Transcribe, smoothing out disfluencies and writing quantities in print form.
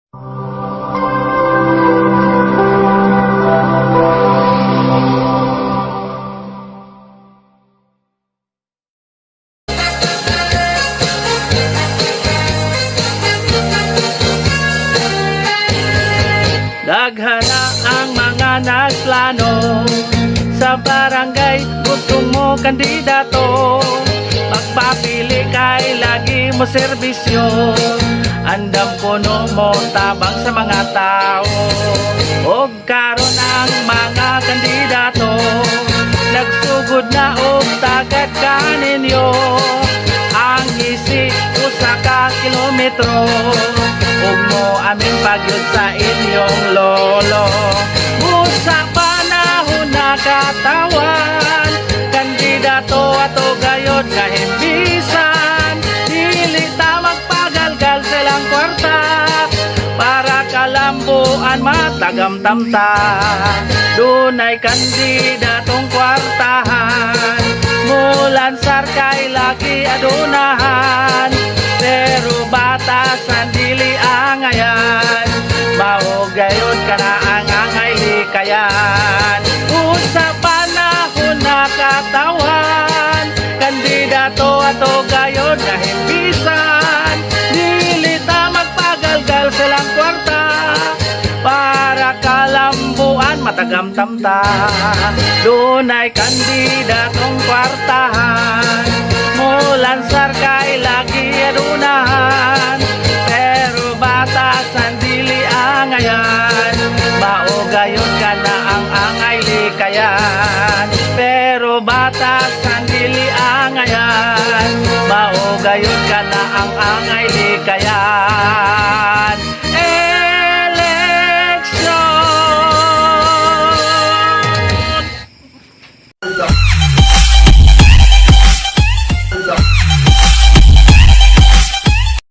Daghana ang mga nagplano sa barangay, gusto mo kandidato. Magpapili kay lagi mo serbisyo, andam kuno mo tabang sa mga tao. Og karon ang mga kandidato nagsugod na og tagad kaninyo. Ang isi usa ka kilometro, ug mo aming pagyud sa inyong lolo. Usa panahon na katawan, kandidato ato gayod kahimbisan. Dili ta magpagalgal silang kwarta, para kalambuan matagamtamta. Dunay kandidatong kwartahan, mulansar kay lagi adunahan. Pero batasan dili angayan, maugayon ka na ang angay hikayan. Usa panahon na katawan, kandidato ato gayod kahimbisan. Dili ta magpagalgal silang kwarta, para kalambuan matagamtamta. Dunay kandidatong kwartahan, mulansar kay lagi adunahan. Pero batasan dili angayan, maugayon ka na ang angay likayan. Pero batasan dili angayan, maugayon ka na ang angay likayan.